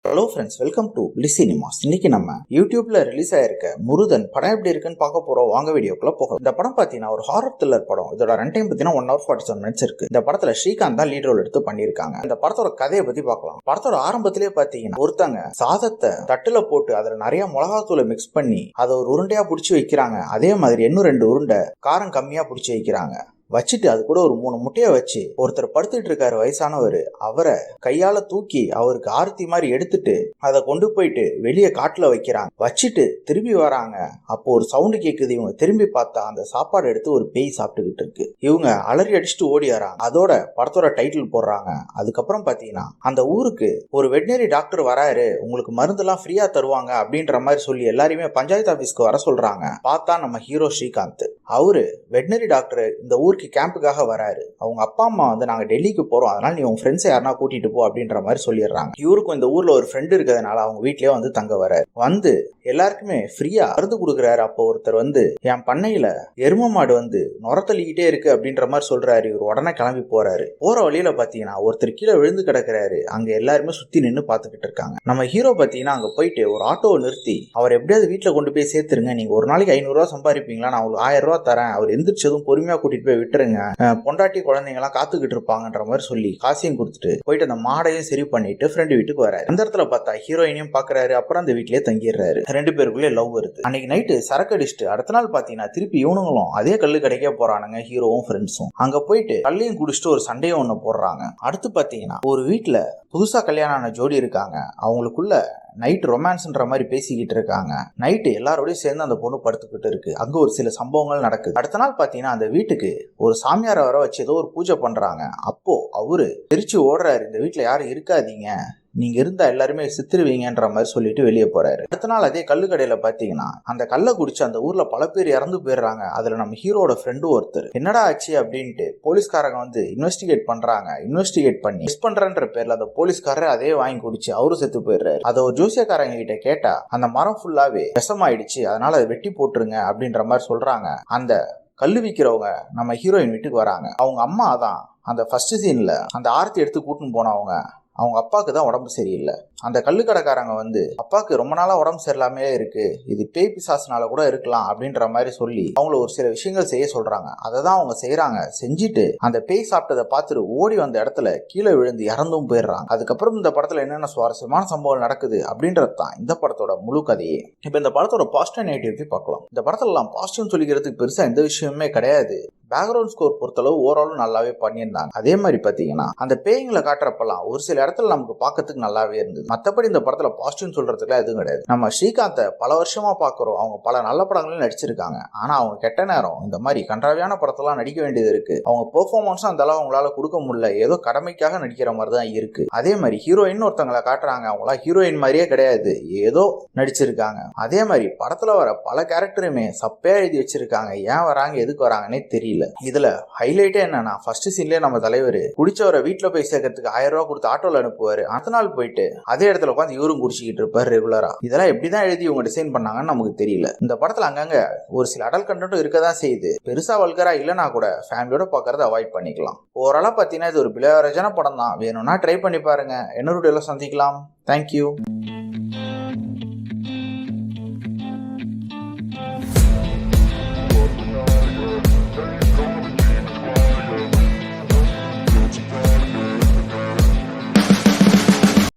Hello friends, welcome to bliss cinemas. இன்னைக்கு நம்ம யூடியூப்ல ரிலீஸ் ஆயிருக்க முருதன் படம் எப்படி இருக்குன்னு பார்க்க போறோம். வாங்க வீடியோக்குள்ள போகலாம். இந்த படம் பார்த்தீங்கன்னா ஒரு ஹாரர் த்ரில்லர் படம். இதோட ரன் டைம் பார்த்தீங்கன்னா 1 hour 47 minutes இருக்கு. இந்த படத்துல ஸ்ரீகாந்த் தான் லீட் ரோல் எடுத்து பண்ணியிருக்காங்க. இந்த படத்தோட கதையை பத்தி பார்க்கலாம். படத்தோட ஆரம்பத்திலேயே பார்த்தீங்கன்னா ஒருத்தங்க சாதத்தை தட்டுல போட்டு அதுல நிறைய மிளகாத்தூளை மிக்ஸ் பண்ணி அதை ஒரு உருண்டையா பிடிச்சி வைக்கிறாங்க. அதே மாதிரி இன்னும் 2 உருண்டை காரம் கம்மியா பிடிச்சி வைக்கிறாங்க. வச்சுட்டு அது கூட ஒரு 3 முட்டையை வச்சு ஒருத்தர் படுத்துட்டு இருக்காரு வயசானவர். அவரை கையால தூக்கி அவருக்கு ஆர்த்தி மாதிரி எடுத்துட்டு அதை கொண்டு போயிட்டு வெளியே காட்டுல வைக்கிறாங்க. வச்சுட்டு திரும்பி வராங்க. அப்போ ஒரு சவுண்டு கேக்குது. இவங்க திரும்பி பார்த்தா அந்த சாப்பாடு எடுத்து ஒரு பேய் சாப்பிட்டுக்கிட்டு இருக்கு. இவங்க அலறி அடிச்சுட்டு ஓடி வராங்க. அதோட படத்தோட டைட்டில் போடுறாங்க. அதுக்கப்புறம் பாத்தீங்கன்னா அந்த ஊருக்கு ஒரு வெட்டினரி டாக்டர் வராரு, உங்களுக்கு மருந்தெல்லாம் ஃப்ரீயா தருவாங்க அப்படின்ற மாதிரி சொல்லி எல்லாரையுமே பஞ்சாயத்து ஆபீஸ்க்கு வர சொல்றாங்க. பார்த்தா நம்ம ஹீரோ ஸ்ரீகாந்த். அவரு வெட்டினரி டாக்டர் இந்த ஊருக்கு கேம்புக்காக வராரு. அவங்க அப்பா அம்மா வந்து நாங்க டெல்லிக்கு போறோம், அதனால நீ உங்க ஃப்ரெண்ட்ஸை யாரா கூட்டிட்டு போ அப்படின்ற மாதிரி சொல்லிடுறாங்க. இவருக்கும் இந்த ஊர்ல ஒரு ஃப்ரெண்ட் இருக்கிறதுனால அவங்க வீட்லயே வந்து தங்க வராரு. வந்து எல்லாருக்குமே ஃப்ரீயா மருந்து கொடுக்குறாரு. அப்போ ஒருத்தர் வந்து என் பண்ணையில எரும மாடு வந்து நுரத்தள்ளிக்கிட்டே இருக்கு அப்படின்ற மாதிரி சொல்றாரு. இவர் உடனே கிளம்பி போறாரு. போற வழியில பாத்தீங்கன்னா ஒருத்தர் கீழே விழுந்து கிடக்குறாரு. அங்க எல்லாருமே சுத்தி நின்று பாத்துக்கிட்டு இருக்காங்க. நம்ம ஹீரோ பாத்தீங்கன்னா அங்க போயிட்டு ஒரு ஆட்டோவை நிறுத்தி அவர் எப்படியாவது வீட்டுல கொண்டு போய் சேர்த்துருங்க, நீங்க ஒரு நாளைக்கு 500 ரூபா சம்பாதிப்பீங்களா, நான் உங்களுக்கு 1000 ரூபா தரேன், அவர் எந்திரிச்சதும் பொறுமையா கூட்டிட்டு போய் விட்டுருங்க, பொண்டாட்டி குழந்தைங்க எல்லாம் காத்துக்கிட்டு இருப்பாங்கன்ற மாதிரி சொல்லி காசையும் கொடுத்துட்டு போயிட்டு அந்த மாடையும் சரி பண்ணிட்டு ஃப்ரெண்டு வீட்டுக்கு வராரு. அந்த இடத்துல பார்த்தா ஹீரோயினையும் பாக்குறாரு. அப்புறம் அந்த வீட்லயே தங்கிடுறாரு. 2 பேருக்குள்ளே லவ் வருது. அன்னைக்கு நைட்டு சரக்கு அடிச்சுட்டு அடுத்த நாள் பாத்தீங்கன்னா திருப்பி இவனுங்களும் அதே கல்லு கிடைக்க போறானுங்க. ஹீரோவும் ஃப்ரெண்ட்ஸும் அங்க போயிட்டு கல்லையும் குடிச்சிட்டு ஒரு சண்டையும் ஒண்ணு போடுறாங்க. அடுத்து பாத்தீங்கன்னா ஒரு வீட்டுல புதுசா கல்யாணம் ஆன ஜோடி இருக்காங்க. அவங்களுக்குள்ள நைட் ரொமான்ஸ்ன்ற மாதிரி பேசிக்கிட்டு இருக்காங்க. நைட்டு எல்லாரோடய சேர்ந்து அந்த பொண்ணு படுத்துக்கிட்டு இருக்கு. அங்க ஒரு சில சம்பவங்கள் நடக்குது. அடுத்த நாள் பாத்தீங்கன்னா அந்த வீட்டுக்கு ஒரு சாமியாரை வர வச்சு ஏதோ ஒரு பூஜை பண்றாங்க. அப்போ அவரு தெரிச்சு ஓடுறாரு, இந்த வீட்டுல யாரும் இருக்காதீங்க, நீங்க இருந்தா எல்லாருமே சித்திருவீங்கன்ற மாதிரி சொல்லிட்டு வெளியே போறாரு. அடுத்த நாள் அதே கல்லு கடையில பாத்தீங்கன்னா அந்த கல்லை குடிச்சு அந்த ஊர்ல பல பேர் இறந்து போயிடுறாங்க. அதுல நம்ம ஹீரோட ஃப்ரெண்டு ஒருத்தர். என்னடா ஆச்சு அப்படின்ட்டு போலீஸ்காரங்க வந்து இன்வெஸ்டிகேட் பண்றாங்க. இன்வெஸ்டிகேட் பண்ணி டெஸ்ட் பண்றன்ற பேர்ல அந்த போலீஸ்காரர் அதே வாங்கி குடிச்சு அவரும் செத்து போயிடுறாரு. அதை ஒரு ஜோசியக்காரங்க கிட்ட கேட்டா அந்த மரம் ஃபுல்லாவே விஷமாயிடுச்சு, அதனால அதை வெட்டி போட்டுருங்க அப்படின்ற மாதிரி சொல்றாங்க. அந்த கல்லு விற்கிறவங்க நம்ம ஹீரோயின் வீட்டுக்கு வராங்க. அவங்க அம்மா தான் அந்த ஃபர்ஸ்ட் சீன்ல அந்த ஆர்த்தி எடுத்து கூட்டின்னு போனவங்க. அவங்க அப்பாவுக்கு தான் உடம்பு சரியில்லை. அந்த கல்லுக்கடைக்காரங்க வந்து அப்பாவுக்கு ரொம்ப நாளா உடம்பு சரியில்லாமே இருக்கு, இது பேய் பிசாசுனால கூட இருக்கலாம் அப்படின்ற மாதிரி சொல்லி அவங்கள ஒரு சில விஷயங்கள் செய்ய சொல்றாங்க. அதை தான் அவங்க செய்யறாங்க. செஞ்சுட்டு அந்த பேய் சாப்பிட்டதை பார்த்துட்டு ஓடி வந்த இடத்துல கீழே விழுந்து இறந்தும் போயிடுறாங்க. அதுக்கப்புறம் இந்த படத்துல என்னென்ன சுவாரஸ்யமான சம்பவங்கள் நடக்குது அப்படின்றது தான் இந்த படத்தோட முழு கதையே. இப்ப இந்த படத்தோட பாசிட்டிவ் நெகட்டிவ் பார்க்கலாம். இந்த படத்துல எல்லாம் பாசிட்டிவ் சொல்லிக்கிறதுக்கு பெருசா எந்த விஷயமே கிடையாது. பேக்ரவுண்ட் ஸ்கோர் பொறுத்தளவு ஓவராலும் நல்லாவே பண்ணியிருந்தாங்க. அதே மாதிரி பாத்தீங்கன்னா அந்த பேய்களை காட்டுறப்பெல்லாம் ஒரு சில இடத்துல நமக்கு பார்க்கறதுக்கு நல்லாவே இருந்தது. மற்றபடி இந்த படத்துல பாசிட்டிவ் சொல்றதுக்குலாம் எதுவும் கிடையாது. நம்ம ஸ்ரீகாந்தை பல வருஷமா பாக்குறோம். அவங்க பல நல்ல படங்களும் நடிச்சிருக்காங்க. ஆனா அவங்க கெட்ட நேரம் இந்த மாதிரி கன்றாவியான படத்தெல்லாம் நடிக்க வேண்டியது இருக்கு. அவங்க பெர்ஃபார்மன்ஸும் அந்த அளவு அவங்களால கொடுக்க முடியல, ஏதோ கடமைக்காக நடிக்கிற மாதிரி தான் இருக்கு. அதே மாதிரி ஹீரோயின் ஒருத்தங்களை காட்டுறாங்க, அவங்களா ஹீரோயின் மாதிரியே கிடையாது, ஏதோ நடிச்சிருக்காங்க. அதே மாதிரி படத்துல வர பல கேரக்டருமே சப்பையா எழுதி வச்சிருக்காங்க. ஏன் வராங்க எதுக்கு வராங்கன்னே தெரியல. இதுல ஹைலைட்டே என்னன்னா ஃபர்ஸ்ட் சீன்லயே நம்ம தலைவர் குடிச்சவரை வீட்டுல போய் சேர்க்கறதுக்கு 1000 ரூபாய் கொடுத்து ஆட்டோல அனுப்புவாரு. அடுத்த நாள் போயிட்டு அதே இடத்துல உட்காந்து இவரும் குடிச்சிக்கிட்டு இருப்பாரு ரெகுலரா. இதெல்லாம் எப்படிதான் எழுதி இவங்க டிசைன் பண்ணாங்கன்னு நமக்கு தெரியல. இந்த படத்துல அங்கங்க ஒரு சில அடல் கண்டென்ட்டும் இருக்கதான் செய்யுது. பெருசா வல்கரா இல்லைன்னா கூட ஃபேமிலியோட பாக்குறத அவாய்ட் பண்ணிக்கலாம். ஓவராலா பாத்தீங்கன்னா இது ஒரு பிளேவரேஜான படம் தான். வேணும்னா ட்ரை பண்ணி பாருங்க. இன்னொரு வீடியோல சந்திக்கலாம். தேங்க்யூ.